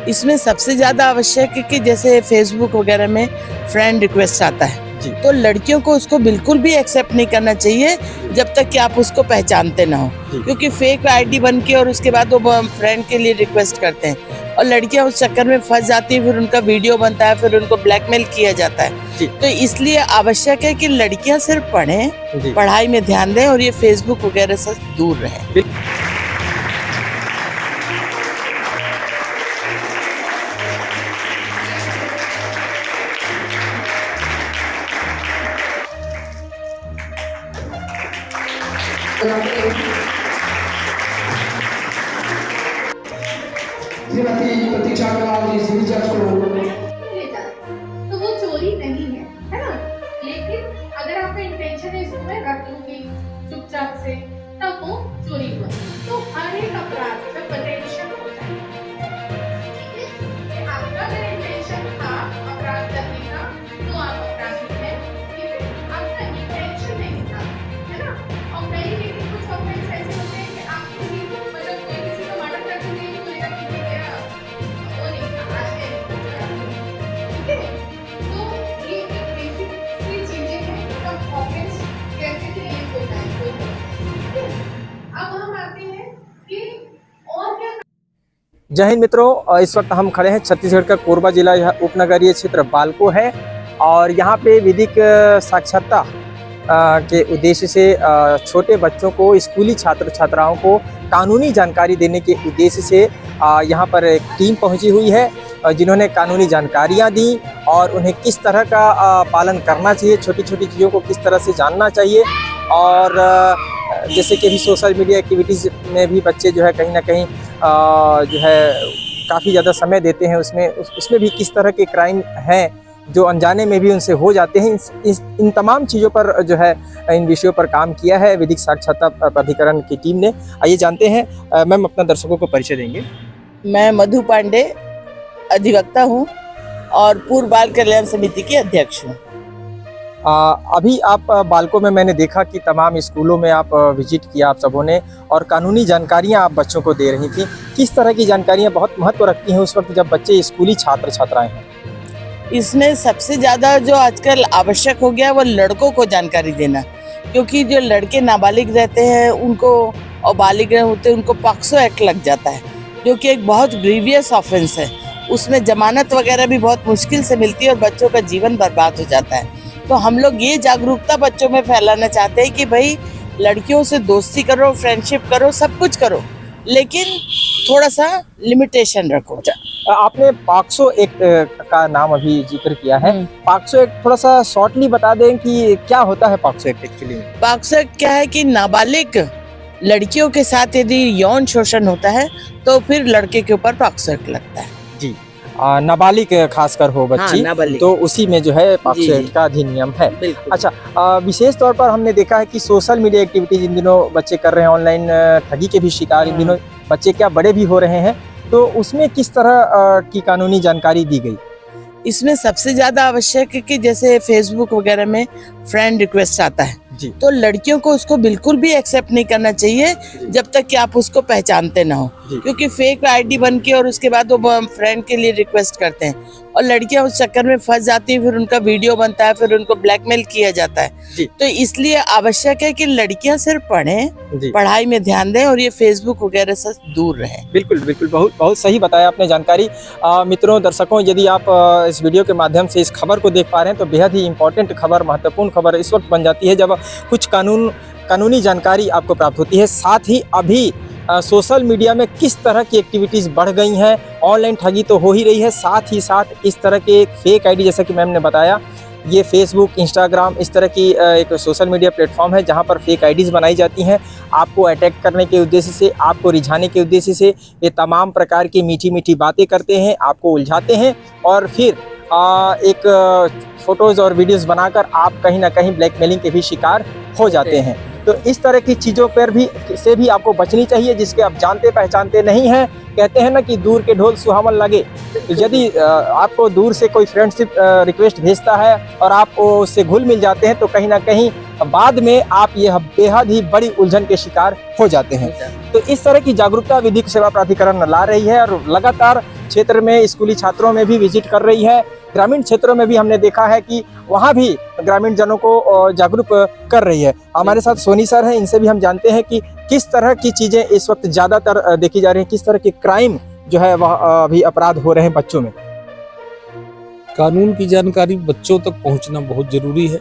इसमें सबसे ज़्यादा आवश्यक है कि जैसे फेसबुक वगैरह में फ्रेंड रिक्वेस्ट आता है तो लड़कियों को उसको बिल्कुल भी एक्सेप्ट नहीं करना चाहिए जब तक कि आप उसको पहचानते ना हो, क्योंकि फेक आईडी बन के और उसके बाद वो फ्रेंड के लिए रिक्वेस्ट करते हैं और लड़कियां उस चक्कर में फंस जाती है, फिर उनका वीडियो बनता है, फिर उनको ब्लैकमेल किया जाता है। तो इसलिए आवश्यक है कि लड़कियां सिर्फ पढ़ें, पढ़ाई में ध्यान दें और ये फेसबुक वगैरह से दूर रहें। श्रीमती प्रतीक्षा कलाल जी सिविल जज को तो वो चोरी नहीं है ना? लेकिन अगर आपका इंटेंशन है इसको मैं रख लूंगी चुपचाप से, तब वो चोरी हुआ। तो हर एक अपराध में पोटेंशियल होता है, ठीक है? आपका अगर इंटेंशन था अपराध करने का तो आप अपराधी हैं, लेकिन आपका इंटेंशन नहीं था, है ना? और कई लेकिन कुछ ऑफेंस ऐसे होते हैं कि आप किसी को मतलब कोई किसी का मर्डर कर देते हैं तो लेकर के गया वो नहीं था, आज है, ठीक है? तो ये एक बेसिक सी चीजें हैं, तब ऑफेंस कैसे क्रिएट होता है, ठीक है? अब हम आते हैं कि और क्या। जय हिंद मित्रों, इस वक्त हम खड़े हैं छत्तीसगढ़ का कोरबा जिला, यह उपनगरीय क्षेत्र बालको है और यहाँ पे विधिक साक्षरता के उद्देश्य से छोटे बच्चों को, स्कूली छात्र छात्राओं को कानूनी जानकारी देने के उद्देश्य से यहाँ पर एक टीम पहुँची हुई है जिन्होंने कानूनी जानकारियाँ दी और उन्हें किस तरह का पालन करना चाहिए, छोटी छोटी चीज़ों को किस तरह से जानना चाहिए। और जैसे कि अभी सोशल मीडिया एक्टिविटीज़ में भी बच्चे जो है कहीं ना कहीं जो है काफ़ी ज़्यादा समय देते हैं, उसमें भी किस तरह के क्राइम हैं जो अनजाने में भी उनसे हो जाते हैं। इन तमाम चीज़ों पर जो है इन विषयों पर काम किया है विधिक साक्षरता प्राधिकरण की टीम ने। आइए जानते हैं, मैम अपना दर्शकों को परिचय देंगे। मैं मधु पांडे अधिवक्ता हूँ और पूर्व बाल कल्याण समिति की अध्यक्ष हूँ। अभी आप बालकों में मैंने देखा कि तमाम स्कूलों में आप विजिट किया आप सबों ने और कानूनी जानकारियाँ आप बच्चों को दे रही थी। किस तरह की जानकारियाँ बहुत महत्व रखती हैं उस वक्त जब बच्चे स्कूली छात्र छात्राएं हैं? इसमें सबसे ज़्यादा जो आजकल आवश्यक हो गया वो लड़कों को जानकारी देना, क्योंकि जो लड़के नाबालिग रहते हैं उनको और बालिग होते हैं उनको पॉक्सो एक्ट लग जाता है, जो कि एक बहुत ग्रीवियस ऑफेंस है। उसमें जमानत वगैरह भी बहुत मुश्किल से मिलती है और बच्चों का जीवन बर्बाद हो जाता है। तो हम लोग ये जागरूकता बच्चों में फैलाना चाहते हैं कि भाई लड़कियों से दोस्ती करो, फ्रेंडशिप करो, सब कुछ करो, लेकिन थोड़ा सा लिमिटेशन रखो। आपने पॉक्सो एक्ट का नाम अभी जिक्र किया है। पॉक्सो एक्ट थोड़ा सा शॉर्टली बता दें कि क्या होता है पॉक्सो एक्ट एक्चुअली में? पॉक्सो एक्ट क्या है कि नाबालिग लड़कियों के साथ यदि यौन शोषण होता है तो फिर लड़के के ऊपर पॉक्सो एक्ट लगता है। जी, नाबालिग खासकर हो बच्ची, हाँ, तो उसी में जो है पॉक्सो एक्ट का अधिनियम है। अच्छा, विशेष तौर पर हमने देखा है कि सोशल मीडिया एक्टिविटीज इन दिनों बच्चे कर रहे हैं, ऑनलाइन ठगी के भी शिकार इन दिनों बच्चे क्या बड़े भी हो रहे हैं, तो उसमें किस तरह की कानूनी जानकारी दी गई? इसमें सबसे ज्यादा आवश्यक है कि जैसे फेसबुक वगैरह में फ्रेंड रिक्वेस्ट आता है तो लड़कियों को उसको बिल्कुल भी एक्सेप्ट नहीं करना चाहिए जब तक कि आप उसको पहचानते ना हो, क्योंकि फेक आईडी बन के और उसके बाद वो फ्रेंड के लिए रिक्वेस्ट करते हैं और लड़कियां उस चक्कर में फंस जाती है, फिर उनका वीडियो बनता है, फिर उनको ब्लैकमेल किया जाता है। तो इसलिए आवश्यक है कि लड़कियां सिर्फ पढ़ें, पढ़ाई में ध्यान दें और ये फेसबुक वगैरह से दूर रहें। बिल्कुल बिल्कुल, बहुत सही बताया आपने जानकारी। मित्रों, दर्शकों, यदि आप इस वीडियो के माध्यम से इस खबर को देख पा रहे हैं तो बेहद ही इंपॉर्टेंट खबर, महत्वपूर्ण खबर इस वक्त बन जाती है जब कुछ कानूनी जानकारी आपको प्राप्त होती है। साथ ही अभी सोशल मीडिया में किस तरह की एक्टिविटीज़ बढ़ गई हैं, ऑनलाइन ठगी तो हो ही रही है, साथ ही साथ इस तरह के फेक आईडी, जैसा कि मैम ने बताया, ये फेसबुक, इंस्टाग्राम, इस तरह की एक सोशल मीडिया प्लेटफॉर्म है जहां पर फेक आईडीज़ बनाई जाती हैं आपको अटैक करने के उद्देश्य से, आपको रिझाने के उद्देश्य से। ये तमाम प्रकार की मीठी मीठी बातें करते हैं, आपको उलझाते हैं और फिर एक फ़ोटोज़ और वीडियोज़ बनाकर आप कहीं ना कहीं ब्लैकमेलिंग के भी शिकार हो जाते हैं। तो इस तरह की चीज़ों पर भी आपको बचनी चाहिए जिसके आप जानते पहचानते नहीं हैं। कहते हैं ना कि दूर के ढोल सुहावन लगे, तो यदि आपको दूर से कोई फ्रेंडशिप रिक्वेस्ट भेजता है और आप उससे घुल मिल जाते हैं तो कहीं ना कहीं बाद में आप ये बेहद ही बड़ी उलझन के शिकार हो जाते हैं। तो इस तरह की जागरूकता विधिक सेवा प्राधिकरण ला रही है और लगातार क्षेत्र में स्कूली छात्रों में भी विजिट कर रही है। ग्रामीण क्षेत्रों में भी हमने देखा है कि वहाँ भी ग्रामीण जनों को जागरूक कर रही है। हमारे साथ सोनी सर हैं, इनसे भी हम जानते हैं कि किस तरह की चीज़ें इस वक्त ज़्यादातर देखी जा रही हैं, किस तरह की क्राइम जो है वह अभी अपराध हो रहे हैं बच्चों में। कानून की जानकारी बच्चों तक पहुंचना बहुत जरूरी है।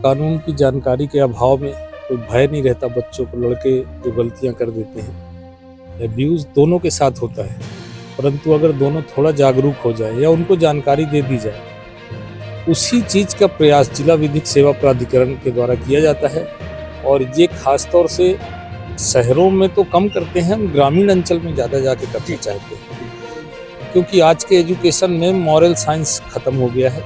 कानून की जानकारी के अभाव में कोई भय नहीं रहता बच्चों को। लड़के जो गलतियां कर देते हैं, एब्यूज दोनों के साथ होता है, परंतु अगर दोनों थोड़ा जागरूक हो जाए या उनको जानकारी दे दी जाए, उसी चीज का प्रयास जिला विधिक सेवा प्राधिकरण के द्वारा किया जाता है। और ये खासतौर से शहरों में तो कम करते हैं, हम ग्रामीण अंचल में ज़्यादा जाके करना चाहते हैं, क्योंकि आज के एजुकेशन में मॉरल साइंस खत्म हो गया है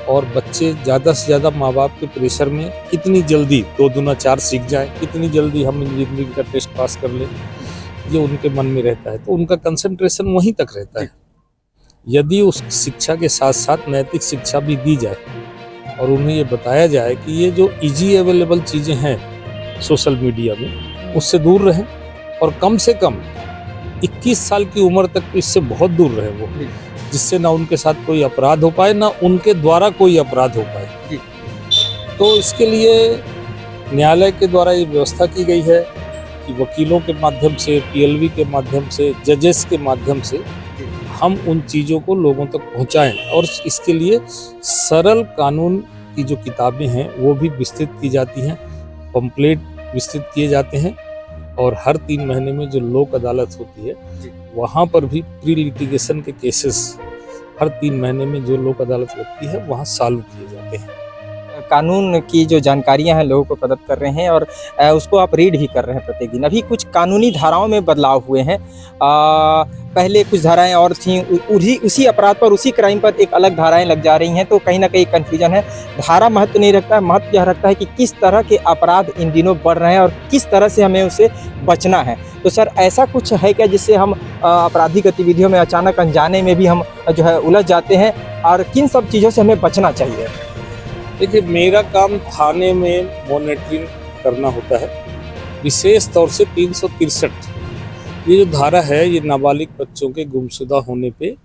और बच्चे ज़्यादा से ज़्यादा माँ बाप के प्रेशर में कितनी जल्दी 2 दूना 4 सीख जाए, कितनी जल्दी हम इंजीनियरिंग का टेस्ट पास कर लें, ये उनके मन में रहता है। तो उनका कंसंट्रेशन वहीं तक रहता है। यदि उस शिक्षा के साथ साथ नैतिक शिक्षा भी दी जाए और उन्हें ये बताया जाए कि ये जो इजी अवेलेबल चीज़ें हैं सोशल मीडिया में, उससे दूर रहें और कम से कम 21 साल की उम्र तक तो इससे बहुत दूर रहे वो, जिससे ना उनके साथ कोई अपराध हो पाए, ना उनके द्वारा कोई अपराध हो पाए। तो इसके लिए न्यायालय के द्वारा ये व्यवस्था की गई है कि वकीलों के माध्यम से, पीएलवी के माध्यम से, जजेस के माध्यम से हम उन चीज़ों को लोगों तक पहुंचाएं। और इसके लिए सरल कानून की जो किताबें हैं वो भी विस्तृत की जाती हैं, पम्पलेट विस्तृत किए जाते हैं। और हर 3 महीने में जो लोक अदालत होती है, वहाँ पर भी प्री लिटिगेशन के केसेस हर 3 महीने में जो लोक अदालत लगती है वहाँ सॉल्व किए जाते हैं। कानून की जो जानकारियां हैं लोगों को प्रदत्त कर रहे हैं और उसको आप रीड भी कर रहे हैं प्रत्येक दिन। अभी कुछ कानूनी धाराओं में बदलाव हुए हैं। पहले कुछ धाराएं और थीं, उसी अपराध पर, उसी क्राइम पर एक अलग धाराएं लग जा रही हैं, तो कहीं ना कहीं कन्फ्यूजन है। धारा महत्व नहीं रखता है, महत्व यह रखता है कि किस तरह के अपराध इन दिनों बढ़ रहे हैं और किस तरह से हमें उससे बचना है। तो सर, ऐसा कुछ है क्या जिससे हम आपराधिक गतिविधियों में अचानक अनजाने में भी हम जो है उलझ जाते हैं, और किन सब चीज़ों से हमें बचना चाहिए? देखिए, मेरा काम थाने में मॉनिटरिंग करना होता है। विशेष तौर से 363 ये जो धारा है, ये नाबालिग बच्चों के गुमशुदा होने पे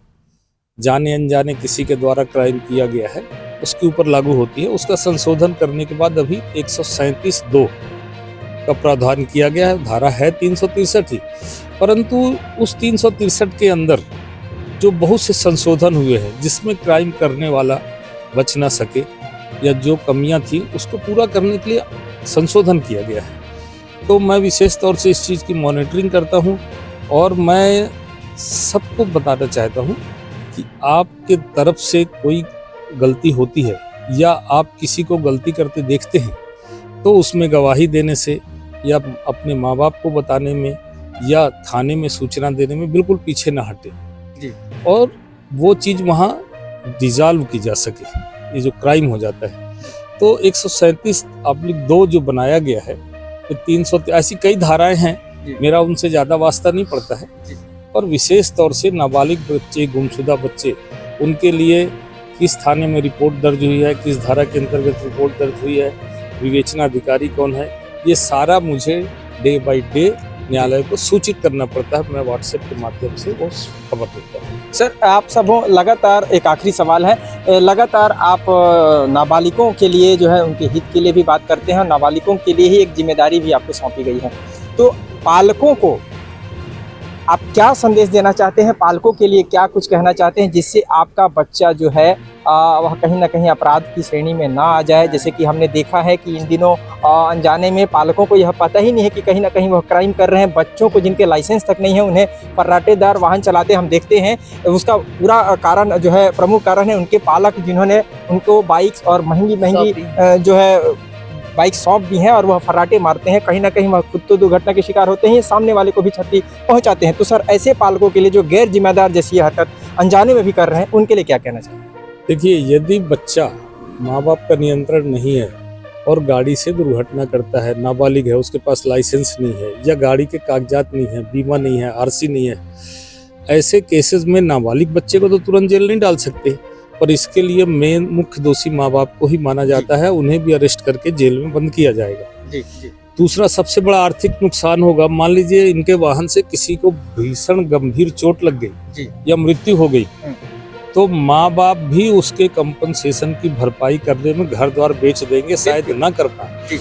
जाने अनजाने किसी के द्वारा क्राइम किया गया है, उसके ऊपर लागू होती है। उसका संशोधन करने के बाद अभी 137(2) का प्रावधान किया गया है। धारा है 363 ही, परंतु उस 363 के अंदर जो बहुत से संशोधन हुए हैं, जिसमें क्राइम करने वाला बच ना सके या जो कमियां थी उसको पूरा करने के लिए संशोधन किया गया है। तो मैं विशेष तौर से इस चीज़ की मॉनिटरिंग करता हूं और मैं सबको बताना चाहता हूं कि आपके तरफ से कोई गलती होती है या आप किसी को गलती करते देखते हैं, तो उसमें गवाही देने से या अपने माँ बाप को बताने में या थाने में सूचना देने में बिल्कुल पीछे ना हटे जी, और वो चीज़ वहाँ डिजॉल्व की जा सके, ये जो क्राइम हो जाता है। तो 137(2) जो बनाया गया है, 300 ऐसी कई धाराएं हैं, मेरा उनसे ज़्यादा वास्ता नहीं पड़ता है। और विशेष तौर से नाबालिग बच्चे, गुमशुदा बच्चे, उनके लिए किस थाने में रिपोर्ट दर्ज हुई है, किस धारा के अंतर्गत रिपोर्ट दर्ज हुई है, विवेचना अधिकारी कौन है, ये सारा मुझे डे बाय डे न्यायालय को सूचित करना पड़ता है। मैं व्हाट्सएप के माध्यम से वो खबर देता हूँ। सर, आप सब लगातार, एक आखिरी सवाल है, लगातार आप नाबालिगों के लिए जो है उनके हित के लिए भी बात करते हैं, नाबालिगों के लिए ही एक जिम्मेदारी भी आपको सौंपी गई है। तो पालकों को आप क्या संदेश देना चाहते हैं? पालकों के लिए क्या कुछ कहना चाहते हैं जिससे आपका बच्चा जो है वह कहीं ना कहीं अपराध की श्रेणी में ना आ जाए? जैसे कि हमने देखा है कि इन दिनों अनजाने में पालकों को यह पता ही नहीं है कि कहीं ना कहीं वह क्राइम कर रहे हैं। बच्चों को जिनके लाइसेंस तक नहीं है, उन्हें फर्राटेदार वाहन चलाते हम देखते हैं। उसका पूरा कारण जो है, प्रमुख कारण है उनके पालक, जिन्होंने उनको बाइक्स और महंगी जो है बाइक सौंप दी हैं और वह फर्राटे मारते हैं। कहीं ना कहीं वह खुद तो दुर्घटना के शिकार होते हैं, सामने वाले को भी क्षति पहुंचाते हैं। तो सर, ऐसे पालकों के लिए जो गैर जिम्मेदार जैसी हरकत अनजाने में भी कर रहे हैं, उनके लिए क्या कहना चाहिए? देखिए, यदि बच्चा माँ बाप का नियंत्रण नहीं है और गाड़ी से दुर्घटना करता है, नाबालिग है, उसके पास लाइसेंस नहीं है या गाड़ी के कागजात नहीं है, बीमा नहीं है, आरसी नहीं है, ऐसे केसेस में नाबालिग बच्चे को तो तुरंत जेल नहीं डाल सकते, पर इसके लिए मेन मुख्य दोषी माँ बाप को ही माना जाता है, उन्हें भी अरेस्ट करके जेल में बंद किया जाएगा। जी जी दूसरा सबसे बड़ा आर्थिक नुकसान होगा, मान लीजिए इनके वाहन से किसी को भीषण गंभीर चोट लग गई जी या मृत्यु हो गई, तो माँ बाप भी उसके कंपनसेशन की भरपाई करने में घर द्वार बेच देंगे, शायद न कर पाए।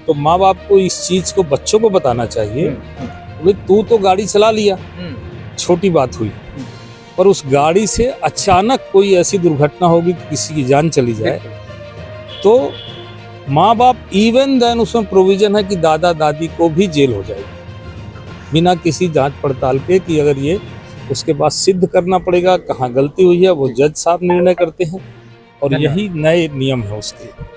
तो माँ बाप को इस चीज को बच्चों को बताना चाहिए, भाई तू तो गाड़ी चला लिया, छोटी बात हुई, पर उस गाड़ी से अचानक कोई ऐसी दुर्घटना होगी कि किसी की जान चली जाए, तो माँ बाप इवन देन उसमें प्रोविजन है कि दादा दादी को भी जेल हो जाएगी, बिना किसी जांच पड़ताल के, कि अगर ये उसके बाद सिद्ध करना पड़ेगा कहाँ गलती हुई है, वो जज साहब निर्णय करते हैं और यही नए नियम है उसके।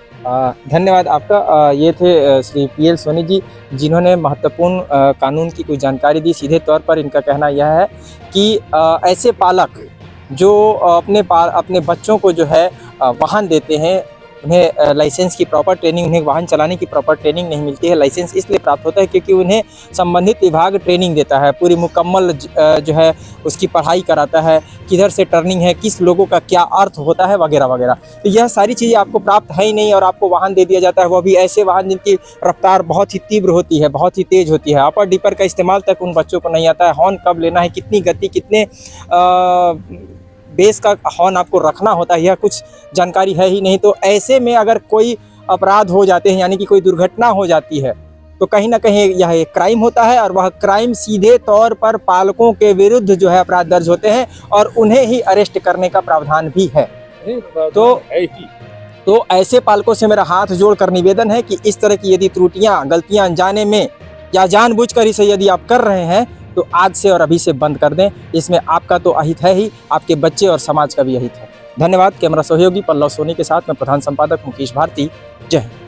धन्यवाद आपका। ये थे श्री PL सोनी जी, जिन्होंने महत्वपूर्ण कानून की कोई जानकारी दी। सीधे तौर पर इनका कहना यह है कि ऐसे पालक जो अपने बच्चों को जो है वाहन देते हैं, उन्हें लाइसेंस की प्रॉपर ट्रेनिंग, उन्हें वाहन चलाने की प्रॉपर ट्रेनिंग नहीं मिलती है। लाइसेंस इसलिए प्राप्त होता है क्योंकि उन्हें संबंधित विभाग ट्रेनिंग देता है, पूरी मुकम्मल जो है उसकी पढ़ाई कराता है, किधर से टर्निंग है, किस लोगों का क्या अर्थ होता है, वगैरह वगैरह। तो यह सारी चीज़ें आपको प्राप्त है ही नहीं और आपको वाहन दे दिया जाता है, वो भी ऐसे वाहन जिनकी रफ्तार बहुत ही तीव्र होती है, बहुत ही तेज़ होती है। अपर डिपर का इस्तेमाल तक उन बच्चों को नहीं आता है, हॉर्न कब लेना है, कितनी गति, कितने बेस का हॉर्न आपको रखना होता है, यह कुछ जानकारी है ही नहीं। तो ऐसे में अगर कोई अपराध हो जाते हैं, यानी कि कोई दुर्घटना हो जाती है, तो कहीं ना कहीं यह एक क्राइम होता है और वह क्राइम सीधे तौर पर पालकों के विरुद्ध जो है अपराध दर्ज होते हैं और उन्हें ही अरेस्ट करने का प्रावधान भी है। तो ऐसे पालकों से मेरा हाथ जोड़कर निवेदन है कि इस तरह की यदि त्रुटियां, गलतियां अनजाने में या जानबूझकर इसे यदि आप कर रहे हैं, तो आज से और अभी से बंद कर दें। इसमें आपका तो अहित है ही, आपके बच्चे और समाज का भी अहित है। धन्यवाद। कैमरा सहयोगी पल्लव सोनी के साथ मैं प्रधान संपादक मुकेश भारती। जय हिंद।